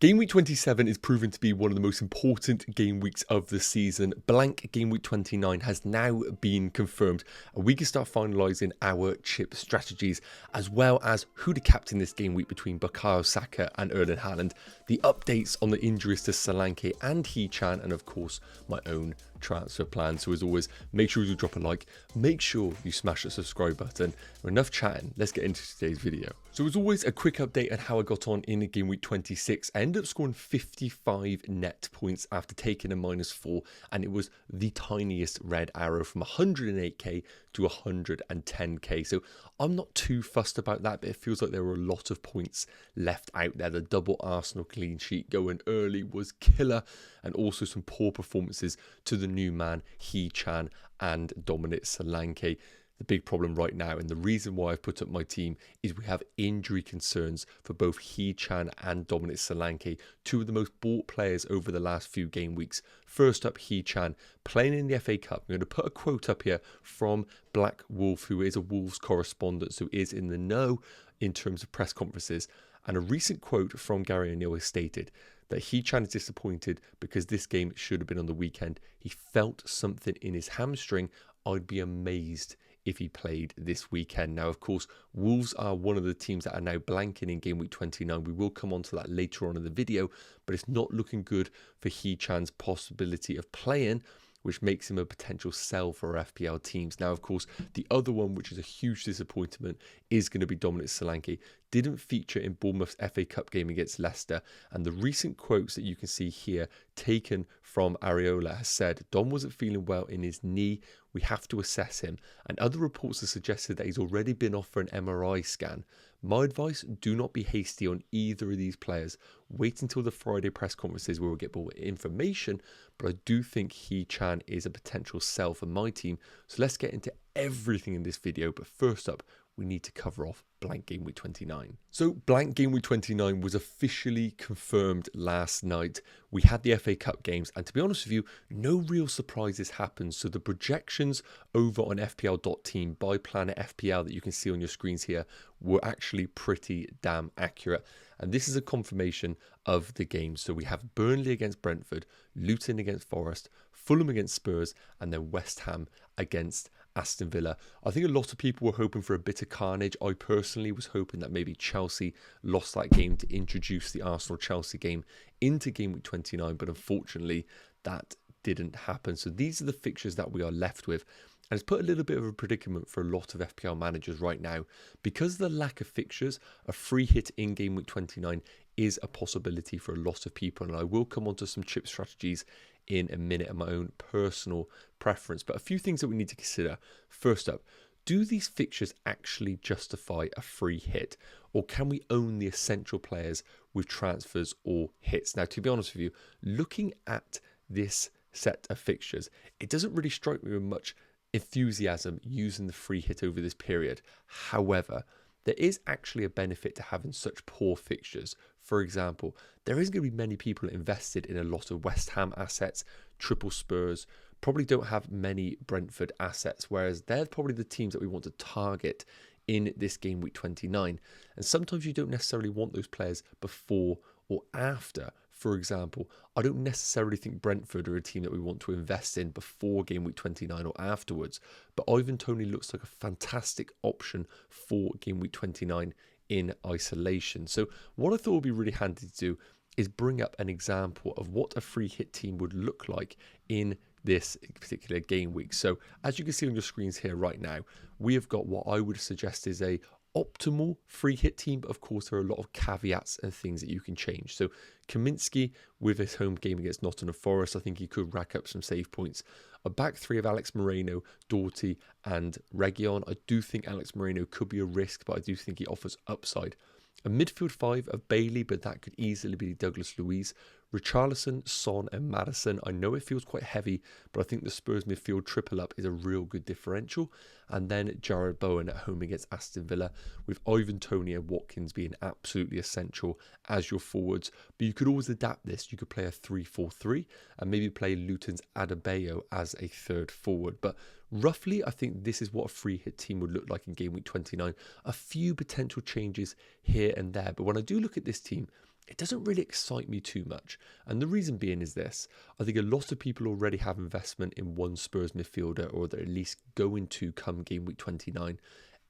Game week 27 is proven to be one of the most important game weeks of the season. Blank game week 29 has now been confirmed, and we can start finalising our chip strategies, as well as who to captain this game week between Bukayo Saka and Erling Haaland, the updates on the injuries to Solanke and Hee Chan, and of course my own transfer plan. So as always, make sure you drop a like, make sure you smash the subscribe button. Enough chatting, let's get into today's video. So as always, a quick update on how I got on in game week 26. I ended up scoring 55 net points after taking a -4, and it was the tiniest red arrow from 108k to 110k. So I'm not too fussed about that, but it feels like there were a lot of points left out there. The double Arsenal clean sheet going early was killer, and also some poor performances to the new man Hee Chan and Dominic Solanke. The big problem right now, and the reason why I've put up my team, is we have injury concerns for both Hee Chan and Dominic Solanke, two of the most bought players over the last few game weeks. First up, Hee Chan, playing in the FA Cup. I'm going to put a quote up here from Black Wolf, who is a Wolves correspondent, who is in the know in terms of press conferences. And a recent quote from Gary O'Neill has stated that Hee Chan is disappointed because this game should have been on the weekend. He felt something in his hamstring. I'd be amazed if he played this weekend. Now, of course, Wolves are one of the teams that are now blanking in game week 29. We will come on to that later on in the video, but it's not looking good for Hee Chan's possibility of playing, which makes him a potential sell for FPL teams. Now, of course, the other one, which is a huge disappointment, is going to be Dominic Solanke. Didn't feature in Bournemouth's FA Cup game against Leicester, and the recent quotes that you can see here, taken from Areola, has said Dom wasn't feeling well in his knee. We have to assess him, and other reports have suggested that he's already been off for an MRI scan. My advice, do not be hasty on either of these players. Wait until the Friday press conferences where we'll get more information, but I do think Hee Chan is a potential sell for my team. So let's get into everything in this video, but first up, we need to cover off blank game week 29. So blank game week 29 was officially confirmed last night. We had the FA Cup games, and to be honest with you, no real surprises happened. So the projections over on FPL.team by Planet FPL that you can see on your screens here were actually pretty damn accurate. And this is a confirmation of the game. So we have Burnley against Brentford, Luton against Forest, Fulham against Spurs, and then West Ham against Aston Villa. I think a lot of people were hoping for a bit of carnage. I personally was hoping that maybe Chelsea lost that game to introduce the Arsenal-Chelsea game into game week 29, but unfortunately that didn't happen. So these are the fixtures that we are left with. And it's put a little bit of a predicament for a lot of FPL managers right now. Because of the lack of fixtures, a free hit in game week 29 is a possibility for a lot of people. And I will come on to some chip strategies in a minute and my own personal preference. But a few things that we need to consider. First up, do these fixtures actually justify a free hit? Or can we own the essential players with transfers or hits? Now, to be honest with you, looking at this set of fixtures, it doesn't really strike me with much enthusiasm using the free hit over this period. However, there is actually a benefit to having such poor fixtures. For example, there isn't going to be many people invested in a lot of West Ham assets, triple Spurs, probably don't have many Brentford assets, whereas they're probably the teams that we want to target in this game week 29. And sometimes you don't necessarily want those players before or after. For example, I don't necessarily think Brentford are a team that we want to invest in before game week 29 or afterwards, but Ivan Toney looks like a fantastic option for game week 29 in isolation. So what I thought would be really handy to do is bring up an example of what a free hit team would look like in this particular game week. So as you can see on your screens here right now, we have got what I would suggest is a optimal free hit team, but of course there are a lot of caveats and things that you can change. So Kaminsky with his home game against Nottingham Forest, I think he could rack up some save points. A back three of Alex Moreno, Doughty and Reguilon. I do think Alex Moreno could be a risk, but I do think he offers upside. A midfield five of Bailey, but that could easily be Douglas Luiz. Richarlison, Son and Maddison. I know it feels quite heavy, but I think the Spurs midfield triple up is a real good differential. And then Jared Bowen at home against Aston Villa, with Ivan Toney and Watkins being absolutely essential as your forwards. But you could always adapt this. You could play a 3-4-3 and maybe play Luton's Adebayo as a third forward. But roughly, I think this is what a free hit team would look like in game week 29. A few potential changes here and there. But when I do look at this team, it doesn't really excite me too much. And the reason being is this: I think a lot of people already have investment in one Spurs midfielder, or they're at least going to come game week 29.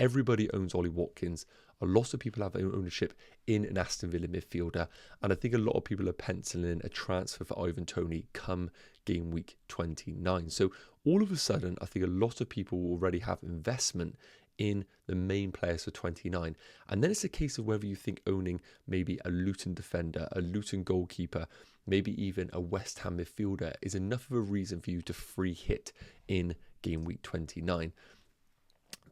Everybody owns Ollie Watkins. A lot of people have ownership in an Aston Villa midfielder. And I think a lot of people are penciling in a transfer for Ivan Toney come game week 29. So all of a sudden, I think a lot of people already have investment in the main players for 29. And then it's a case of whether you think owning maybe a Luton defender, a Luton goalkeeper, maybe even a West Ham midfielder is enough of a reason for you to free hit in game week 29.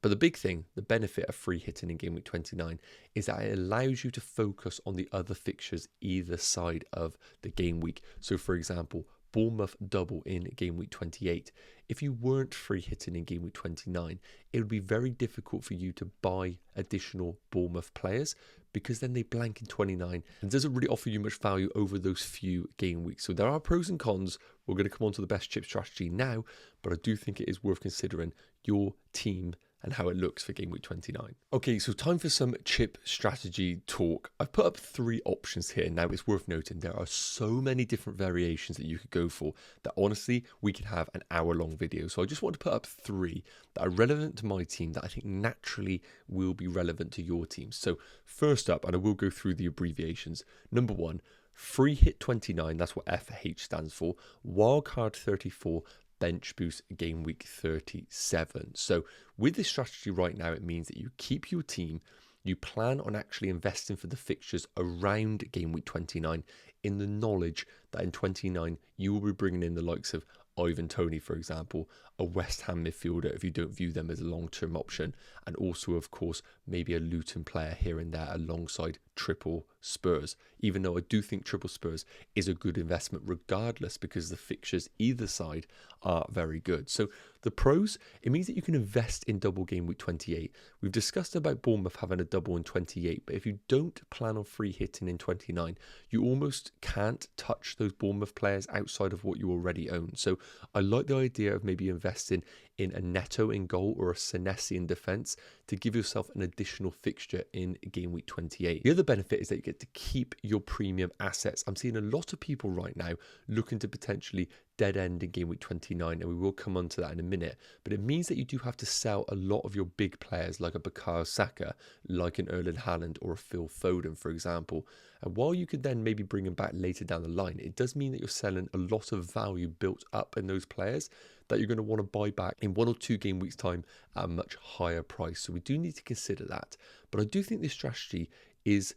But the big thing, the benefit of free hitting in game week 29 is that it allows you to focus on the other fixtures either side of the game week. So for example, Bournemouth double in game week 28. If you weren't free hitting in game week 29, it would be very difficult for you to buy additional Bournemouth players because then they blank in 29 and doesn't really offer you much value over those few game weeks. So there are pros and cons. We're going to come on to the best chip strategy now, but I do think it is worth considering your team and how it looks for game week 29. Okay, so time for some chip strategy talk. I've put up 3 options here. Now, it's worth noting there are so many different variations that you could go for that honestly, we could have an hour-long video. So I just want to put up 3 that are relevant to my team that I think naturally will be relevant to your team. So first up, and I will go through the abbreviations. Number 1, free hit 29, that's what FH stands for. Wildcard 34, bench boost game week 37. So with this strategy right now, it means that you keep your team, you plan on actually investing for the fixtures around game week 29 in the knowledge that in 29 you will be bringing in the likes of Ivan Toney, for example, a West Ham midfielder if you don't view them as a long-term option, and also, of course, maybe a Luton player here and there alongside triple Spurs, even though I do think triple Spurs is a good investment regardless because the fixtures either side are very good. So the pros, it means that you can invest in double game week 28. We've discussed about Bournemouth having a double in 28, but if you don't plan on free hitting in 29, you almost can't touch those Bournemouth players outside of what you already own. So I like the idea of maybe investing in a Neto in goal or a Senesi in defence to give yourself an additional fixture in game week 28. The other benefit is that you get to keep your premium assets. I'm seeing a lot of people right now looking to potentially dead end in game week 29, and we will come on to that in a minute, but it means that you do have to sell a lot of your big players like a Bukayo Saka, like an Erling Haaland or a Phil Foden, for example. And while you could then maybe bring them back later down the line, it does mean that you're selling a lot of value built up in those players that you're going to want to buy back in 1 or 2 game weeks time at a much higher price. So we do need to consider that. But I do think this strategy is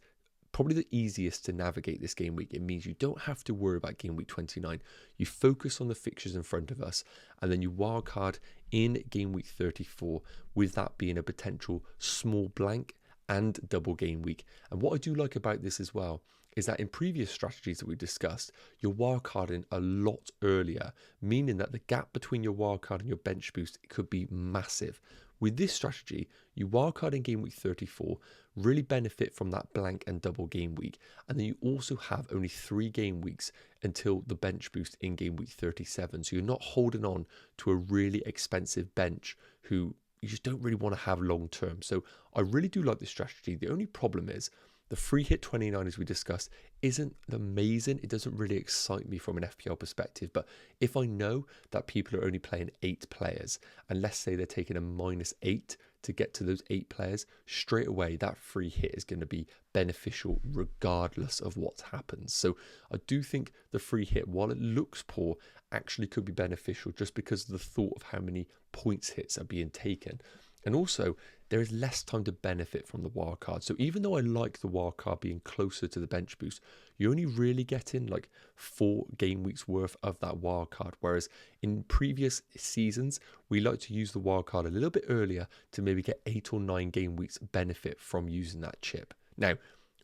probably the easiest to navigate this game week. It means you don't have to worry about game week 29. You focus on the fixtures in front of us, and then you wildcard in game week 34, with that being a potential small blank and double game week. And what I do like about this as well is that in previous strategies that we discussed, you're wildcarding a lot earlier, meaning that the gap between your wildcard and your bench boost could be massive. With this strategy, you wildcard in game week 34, really benefit from that blank and double game week, and then you also have only 3 game weeks until the bench boost in game week 37. So you're not holding on to a really expensive bench who you just don't really want to have long term. So I really do like this strategy. The only problem is the free hit 29, as we discussed, isn't amazing. It doesn't really excite me from an FPL perspective. But if I know that people are only playing 8 players, and let's say they're taking a -8 to get to those 8 players, straight away that free hit is going to be beneficial regardless of what happens. So I do think the free hit, while it looks poor, actually could be beneficial just because of the thought of how many points hits are being taken. And also, there is less time to benefit from the wildcard. So even though I like the wildcard being closer to the bench boost, you only really get in like 4 game weeks worth of that wildcard. Whereas in previous seasons, we like to use the wildcard a little bit earlier to maybe get 8 or 9 game weeks benefit from using that chip. Now,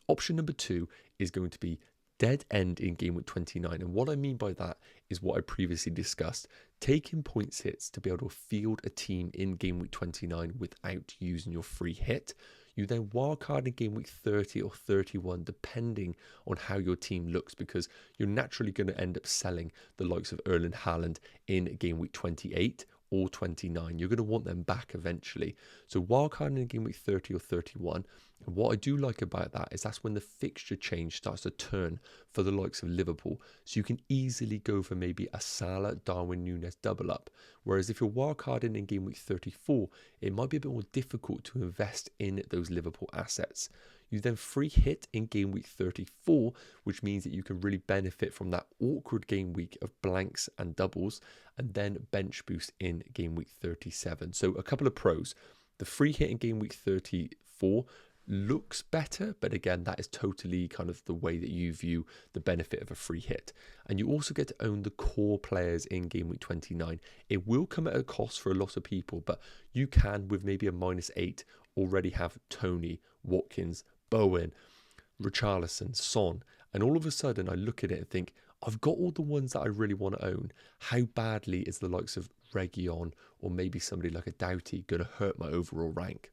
option number 2 is going to be dead end in game week 29. And what I mean by that is what I previously discussed. Taking points hits to be able to field a team in game week 29 without using your free hit. You then wildcard in game week 30 or 31, depending on how your team looks, because you're naturally going to end up selling the likes of Erling Haaland in game week 28, or 29. You're going to want them back eventually. So wildcarding in game week 30 or 31, and what I do like about that is that's when the fixture change starts to turn for the likes of Liverpool. So you can easily go for maybe a Salah, Darwin Núñez double up. Whereas if you're wildcarding in game week 34, it might be a bit more difficult to invest in those Liverpool assets. You then free hit in game week 34, which means that you can really benefit from that awkward game week of blanks and doubles, and then bench boost in game week 37. So a couple of pros. The free hit in game week 34 looks better, but again, that is totally kind of the way that you view the benefit of a free hit. And you also get to own the core players in game week 29. It will come at a cost for a lot of people, but you can, with maybe a -8, already have Tony, Watkins, Bowen, Richarlison, Son, and all of a sudden I look at it and think, I've got all the ones that I really want to own. How badly is the likes of Reguilon or maybe somebody like a Doughty going to hurt my overall rank?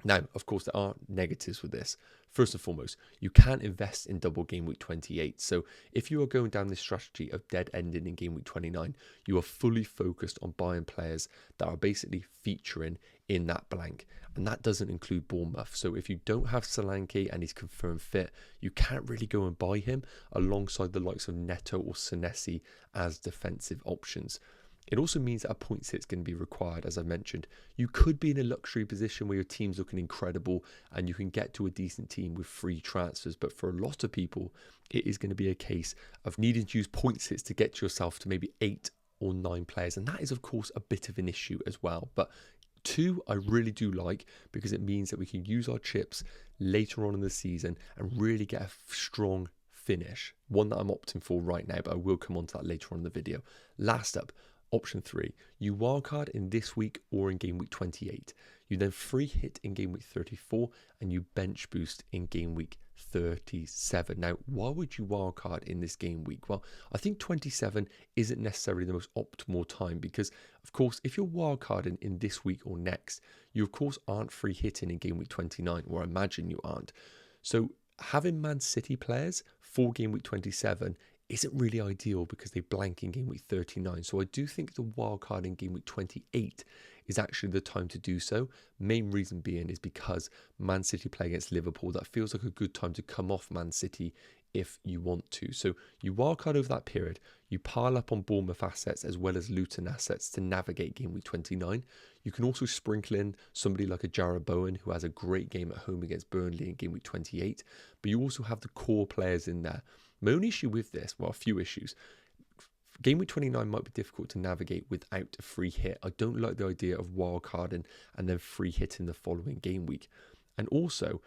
Now, of course, there are negatives with this. First and foremost, you can't invest in double game week 28. So if you are going down this strategy of dead ending in game week 29, you are fully focused on buying players that are basically featuring in that blank. And that doesn't include Bournemouth. So if you don't have Solanke and he's confirmed fit, you can't really go and buy him alongside the likes of Neto or Senesi as defensive options. It also means that a point hit's going to be required, as I mentioned. You could be in a luxury position where your team's looking incredible and you can get to a decent team with free transfers. But for a lot of people, it is going to be a case of needing to use points hits to get yourself to maybe 8 or 9 players. And that is, of course, a bit of an issue as well. But 2, I really do like, because it means that we can use our chips later on in the season and really get a strong finish. One that I'm opting for right now, but I will come on to that later on in the video. Last up, option 3, you wildcard in this week or in game week 28. You then free hit in game week 34 and you bench boost in game week 37. Now, why would you wildcard in this game week? Well, I think 27 isn't necessarily the most optimal time because, of course, if you're wildcarding in this week or next, you, of course, aren't free hitting in game week 29, or I imagine you aren't. So having Man City players for game week 27 isn't really ideal because they blank in game week 39. So I do think the wildcard in game week 28 is actually the time to do so. Main reason being is because Man City play against Liverpool. That feels like a good time to come off Man City if you want to. So you wildcard over that period. You pile up on Bournemouth assets as well as Luton assets to navigate game week 29. You can also sprinkle in somebody like a Jarrod Bowen who has a great game at home against Burnley in game week 28. But you also have the core players in there. My only issue with this, well, a few issues. Game week 29 might be difficult to navigate without a free hit. I don't like the idea of wildcarding and then free hitting the following game week. And also,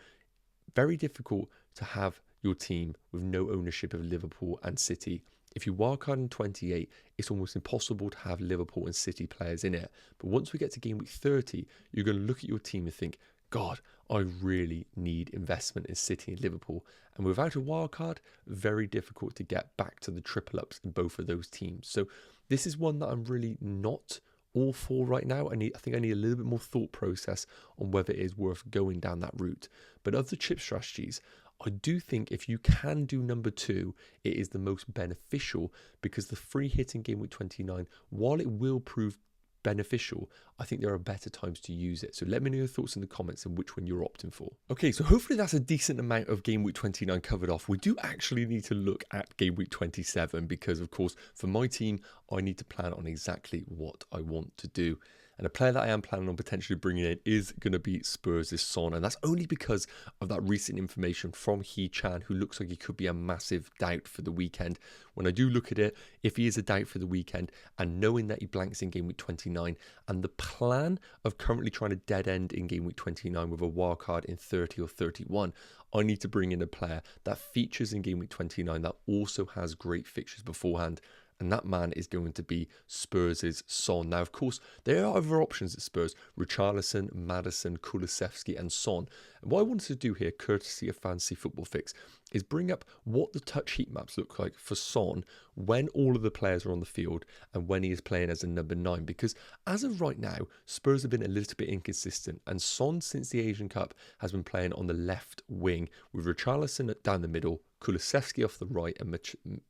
very difficult to have your team with no ownership of Liverpool and City. If you wildcard in 28, it's almost impossible to have Liverpool and City players in it. But once we get to game week 30, you're going to look at your team and think, God, I really need investment in City and Liverpool. And without a wildcard, very difficult to get back to the triple ups in both of those teams. So this is one that I'm really not all for right now. I think I need a little bit more thought process on whether it is worth going down that route. But of the chip strategies, I do think if you can do number 2, it is the most beneficial because the free hit in game week 29, while it will prove beneficial, I think there are better times to use it. So let me know your thoughts in the comments and which one you're opting for. Okay, so hopefully that's a decent amount of game week 29 covered off. We do actually need to look at game week 27 because, of course, for my team, I need to plan on exactly what I want to do. And a player that I am planning on potentially bringing in is going to be Spurs' Son. And that's only because of that recent information from Hee Chan, who looks like he could be a massive doubt for the weekend. When I do look at it, if he is a doubt for the weekend, and knowing that he blanks in game week 29, and the plan of currently trying to dead end in game week 29 with a wildcard in 30 or 31, I need to bring in a player that features in game week 29 that also has great fixtures beforehand. And that man is going to be Spurs' Son. Now, of course, there are other options at Spurs. Richarlison, Maddison, Kulusevski and Son. And what I wanted to do here, courtesy of Fantasy Football Fix, is bring up what the touch heat maps look like for Son when all of the players are on the field and when he is playing as a number 9. Because as of right now, Spurs have been a little bit inconsistent. And Son, since the Asian Cup, has been playing on the left wing with Richarlison down the middle, Kulusevski off the right and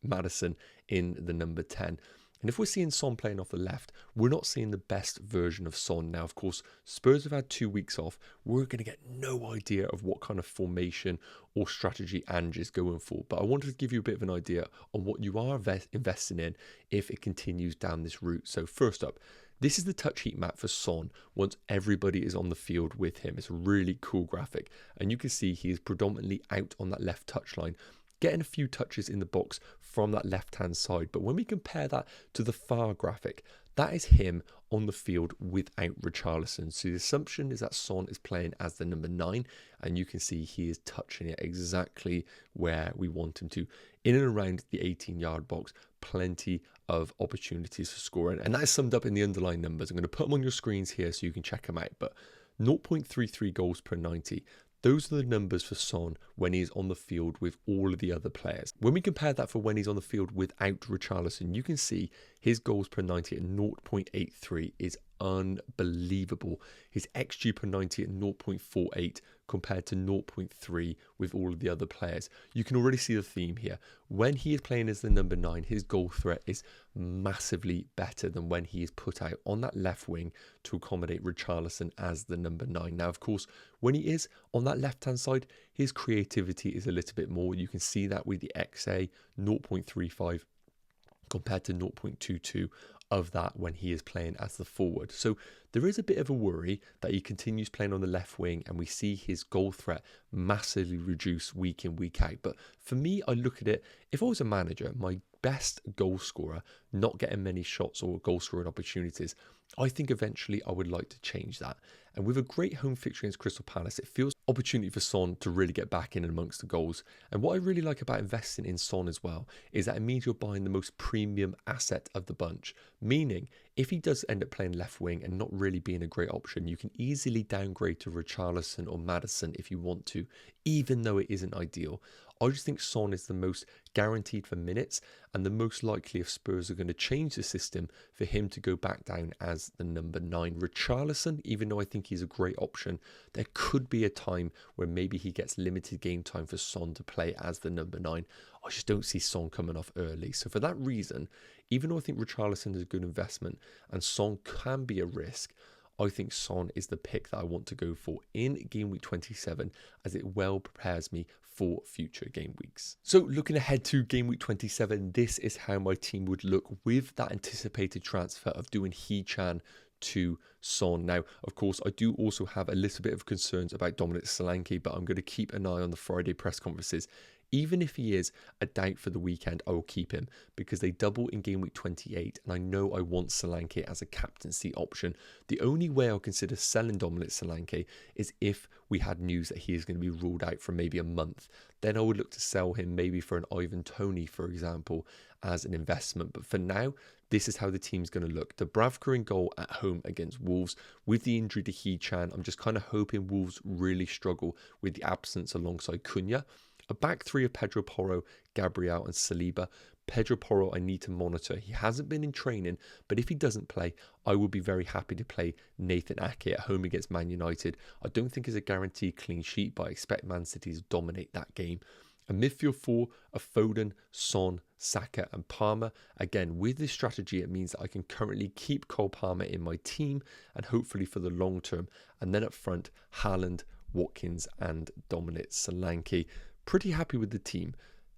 Maddison in the number 10. And if we're seeing Son playing off the left, we're not seeing the best version of Son. Now, of course, Spurs have had 2 weeks off. We're going to get no idea of what kind of formation or strategy Ange is going for. But I wanted to give you a bit of an idea on what you are investing in if it continues down this route. So first up, this is the touch heat map for Son once everybody is on the field with him. It's a really cool graphic. And you can see he is predominantly out on that left touchline, getting a few touches in the box from that left-hand side. But when we compare that to the far graphic, that is him on the field without Richarlison. So the assumption is that Son is playing as the number 9, and you can see he is touching it exactly where we want him to. In and around the 18-yard box, plenty of opportunities for scoring. And that is summed up in the underlying numbers. I'm going to put them on your screens here so you can check them out. But 0.33 goals per 90. Those are the numbers for Son when he's on the field with all of the other players. When we compare that for when he's on the field without Richarlison, you can see his goals per 90 at 0.83 is unbelievable. His XG per 90 at 0.48 compared to 0.3 with all of the other players. You can already see the theme here. When he is playing as the number 9, his goal threat is massively better than when he is put out on that left wing to accommodate Richarlison as the number 9. Now, of course, when he is on that left-hand side, his creativity is a little bit more. You can see that with the XA 0.35 compared to 0.22 of that when he is playing as the forward. So there is a bit of a worry that he continues playing on the left wing and we see his goal threat massively reduce week in, week out. But for me, I look at it, if I was a manager, my best goal scorer, not getting many shots or goal scoring opportunities, I think eventually I would like to change that. And with a great home fixture against Crystal Palace, it feels opportunity for Son to really get back in amongst the goals. And what I really like about investing in Son as well is that it means you're buying the most premium asset of the bunch. Meaning, if he does end up playing left wing and not really being a great option, you can easily downgrade to Richarlison or Maddison if you want to, even though it isn't ideal. I just think Son is the most guaranteed for minutes and the most likely if Spurs are going to change the system for him to go back down as the number 9. Richarlison, even though I think he's a great option, there could be a time where maybe he gets limited game time for Son to play as the number 9. I just don't see Son coming off early. So for that reason, even though I think Richarlison is a good investment and Son can be a risk, I think Son is the pick that I want to go for in game week 27 as it well prepares me for future game weeks. So looking ahead to game week 27, this is how my team would look with that anticipated transfer of doing Hee Chan to Son. Now, of course, I do also have a little bit of concerns about Dominic Solanke, but I'm going to keep an eye on the Friday press conferences. Even if he is a doubt for the weekend, I will keep him because they double in game week 28 and I know I want Solanke as a captaincy option. The only way I'll consider selling Dominic Solanke is if we had news that he is going to be ruled out for maybe a month. Then I would look to sell him maybe for an Ivan Toney, for example, as an investment. But for now, this is how the team's going to look. Dubravka in goal at home against Wolves. With the injury to Hee Chan, I'm just kind of hoping Wolves really struggle with the absence alongside Cunha. A back three of Pedro Porro, Gabriel and Saliba. Pedro Porro I need to monitor. He hasn't been in training, but if he doesn't play, I will be very happy to play Nathan Ake at home against Man United. I don't think it's a guaranteed clean sheet, but I expect Man City to dominate that game. A midfield four of Foden, Son, Saka and Palmer. Again, with this strategy, it means that I can currently keep Cole Palmer in my team and hopefully for the long term. And then up front, Haaland, Watkins and Dominic Solanke. Pretty happy with the team.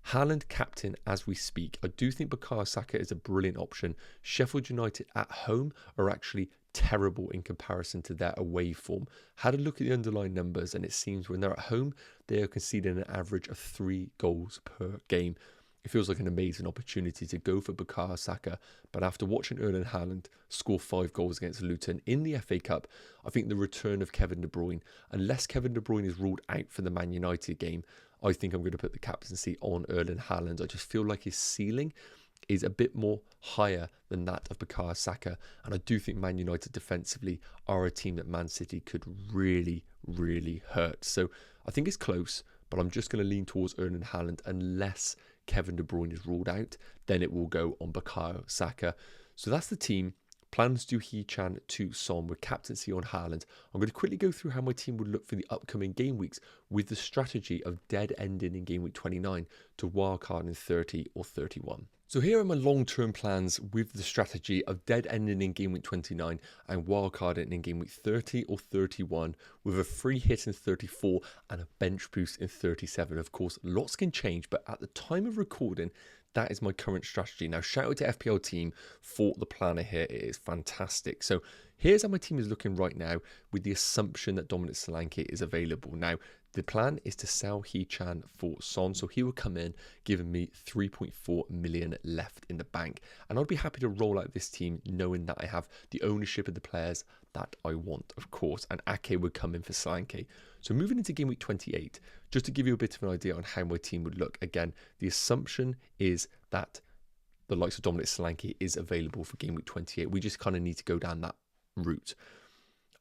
Haaland captain as we speak. I do think Bukayo Saka is a brilliant option. Sheffield United at home are actually terrible in comparison to their away form. Had a look at the underlying numbers and it seems when they're at home, they are conceding an average of 3 goals per game. It feels like an amazing opportunity to go for Bukayo Saka, but after watching Erling Haaland score 5 goals against Luton in the FA Cup, I think the return of Kevin De Bruyne, unless Kevin De Bruyne is ruled out for the Man United game, I think I'm going to put the captaincy on Erling Haaland. I just feel like his ceiling is a bit more higher than that of Bukayo Saka, and I do think Man United defensively are a team that Man City could really, really hurt. So I think it's close, but I'm just going to lean towards Erling Haaland unless Kevin De Bruyne is ruled out, then it will go on Bukayo Saka. So that's the team. Plans to Hee Chan to Son with captaincy on Haaland. I'm going to quickly go through how my team would look for the upcoming game weeks with the strategy of dead ending in game week 29 to wildcard in 30 or 31. So here are my long-term plans with the strategy of dead ending in game week 29 and wildcarding in game week 30 or 31 with a free hit in 34 and a bench boost in 37. Of course, lots can change, but at the time of recording, that is my current strategy. Now, shout out to FPL team for the planner here. It is fantastic. So here's how my team is looking right now with the assumption that Dominic Solanke is available. Now, the plan is to sell Hee Chan for Son. So he will come in, giving me 3.4 million left in the bank. And I'd be happy to roll out this team knowing that I have the ownership of the players that I want, of course. And Ake would come in for Solanke. So moving into game week 28, just to give you a bit of an idea on how my team would look. Again, the assumption is that the likes of Dominic Solanke is available for game week 28. We just kind of need to go down that route.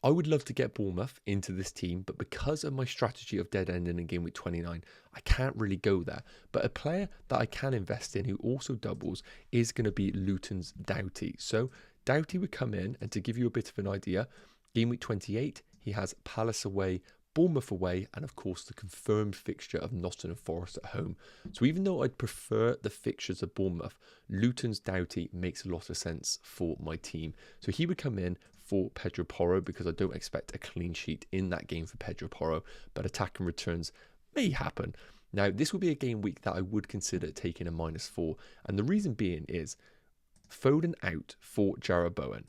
I would love to get Bournemouth into this team, but because of my strategy of dead ending in game week 29, I can't really go there. But a player that I can invest in who also doubles is going to be Luton's Doughty. So Doughty would come in, and to give you a bit of an idea, game week 28, he has Palace away, Bournemouth away, and of course the confirmed fixture of Nottingham Forest at home. So even though I'd prefer the fixtures of Bournemouth, Luton's Doughty makes a lot of sense for my team. So he would come in for Pedro Porro because I don't expect a clean sheet in that game for Pedro Porro, but attacking returns may happen. Now, this would be a game week that I would consider taking a -4, and the reason being is Foden out for Jarrod Bowen.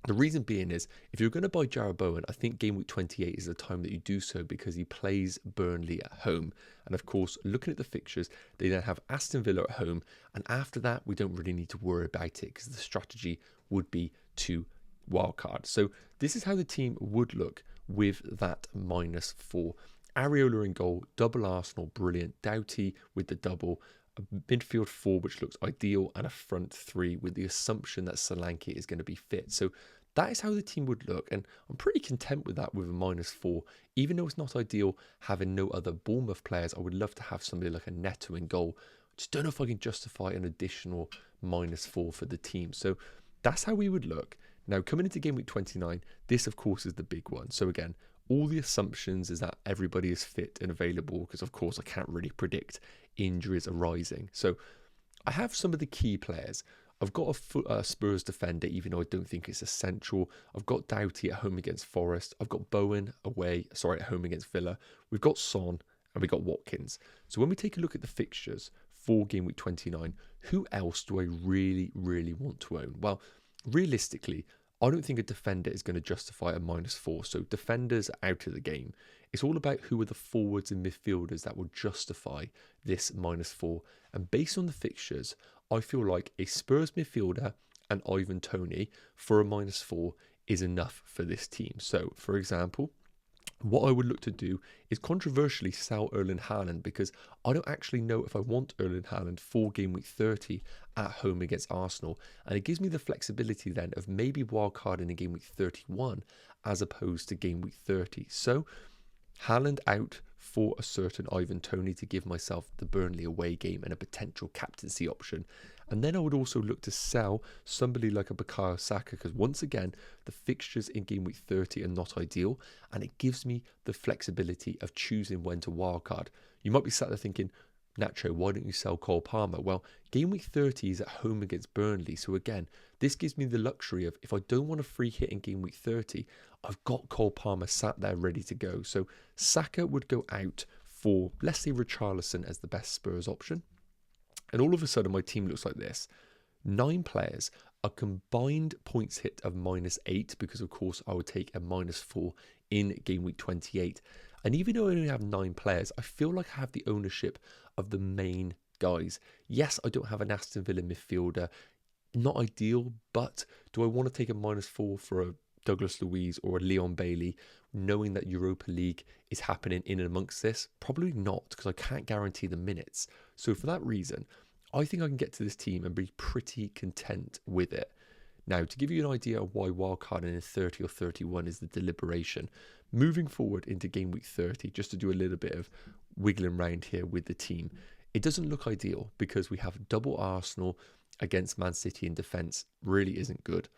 The reason being is, if you're going to buy Jarrod Bowen, I think game week 28 is the time that you do so because he plays Burnley at home. And of course, looking at the fixtures, they then have Aston Villa at home. And after that, we don't really need to worry about it because the strategy would be to wildcard. So this is how the team would look with that -4. Areola in goal, double Arsenal, brilliant. Doughty with the double. A midfield 4 which looks ideal, and a front 3 with the assumption that Solanke is going to be fit. So that is how the team would look, and I'm pretty content with that with a -4. Even though it's not ideal having no other Bournemouth players, I would love to have somebody like a Neto in goal. Just don't know if I can justify an additional -4 for the team. So that's how we would look. Now, coming into game week 29, this of course is the big one. So again, all the assumptions is that everybody is fit and available because of course I can't really predict injuries arising. So I have some of the key players. I've got a Spurs defender, even though I don't think it's essential. I've got Doughty at home against Forest. I've got Bowen at home against Villa. We've got Son and we've got Watkins. So when we take a look at the fixtures for game week 29, who else do I really, really want to own? Well, realistically, I don't think a defender is going to justify a -4. So defenders are out of the game. It's all about who are the forwards and midfielders that will justify this -4. And based on the fixtures, I feel like a Spurs midfielder and Ivan Toney for a -4 is enough for this team. So, for example, what I would look to do is controversially sell Erling Haaland because I don't actually know if I want Erling Haaland for game week 30 at home against Arsenal. And it gives me the flexibility then of maybe wildcarding in game week 31 as opposed to game week 30. So Haaland out for a certain Ivan Toney to give myself the Burnley away game and a potential captaincy option. And then I would also look to sell somebody like a Bukayo Saka because once again, the fixtures in game week 30 are not ideal and it gives me the flexibility of choosing when to wildcard. You might be sat there thinking, Nacho, why don't you sell Cole Palmer? Well, game week 30 is at home against Burnley. So again, this gives me the luxury of if I don't want a free hit in game week 30, I've got Cole Palmer sat there ready to go. So Saka would go out for, let's say, Richarlison as the best Spurs option. And all of a sudden, my team looks like this. 9 players, a combined points hit of -8, because of course I would take a -4 in game week 28. And even though I only have 9 players, I feel like I have the ownership of the main guys. Yes, I don't have an Aston Villa midfielder. Not ideal, but do I want to take a -4 for a Douglas Luiz or a Leon Bailey, knowing that Europa League is happening in and amongst this? Probably not, because I can't guarantee the minutes. So for that reason, I think I can get to this team and be pretty content with it. Now, to give you an idea of why wildcarding in 30 or 31 is the deliberation, moving forward into game week 30, just to do a little bit of wiggling around here with the team, it doesn't look ideal because we have double Arsenal against Man City in defence, really isn't good.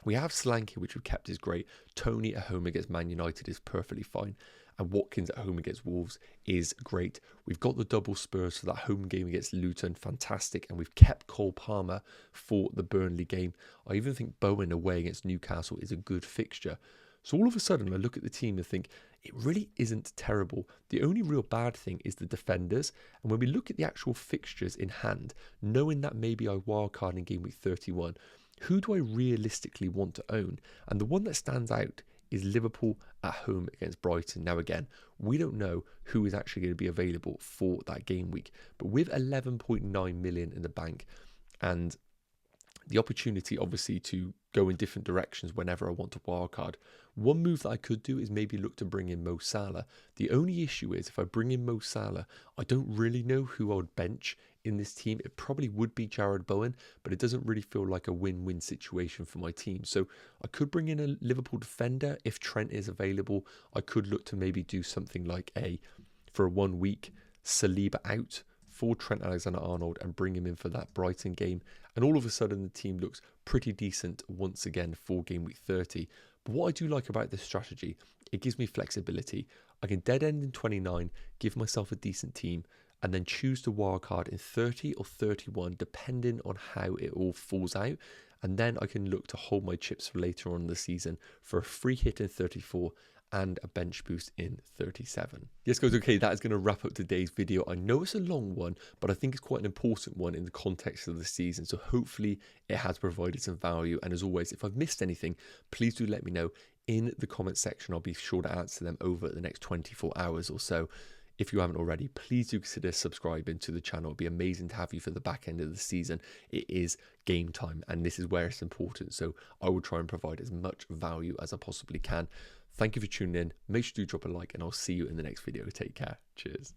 We have Solanke, which we've kept is great. Tony at home against Man United is perfectly fine. And Watkins at home against Wolves is great. We've got the double Spurs for that home game against Luton, fantastic. And we've kept Cole Palmer for the Burnley game. I even think Bowen away against Newcastle is a good fixture. So all of a sudden, I look at the team and think, it really isn't terrible. The only real bad thing is the defenders. And when we look at the actual fixtures in hand, knowing that maybe I wildcard in game week 31, who do I realistically want to own? And the one that stands out is Liverpool at home against Brighton. Now again, we don't know who is actually going to be available for that game week, but with 11.9 million in the bank and the opportunity obviously to go in different directions whenever I want to wildcard, one move that I could do is maybe look to bring in Mo Salah. The only issue is if I bring in Mo Salah, I don't really know who I would bench in this team. It probably would be Jared Bowen, but it doesn't really feel like a win-win situation for my team. So I could bring in a Liverpool defender if Trent is available. I could look to maybe do something like for a 1 week, Saliba out for Trent Alexander-Arnold and bring him in for that Brighton game. And all of a sudden the team looks pretty decent once again for game week 30. But what I do like about this strategy, it gives me flexibility. I can dead end in 29, give myself a decent team, and then choose to wildcard in 30 or 31, depending on how it all falls out. And then I can look to hold my chips for later on in the season for a free hit in 34 and a bench boost in 37. Yes guys, okay, that is going to wrap up today's video. I know it's a long one, but I think it's quite an important one in the context of the season, so hopefully it has provided some value. And as always, if I've missed anything, please do let me know in the comment section. I'll be sure to answer them over the next 24 hours or so. If you haven't already, please do consider subscribing to the channel. It'd be amazing to have you for the back end of the season. It is game time, and this is where it's important. So I will try and provide as much value as I possibly can. Thank you for tuning in. Make sure to drop a like, and I'll see you in the next video. Take care. Cheers.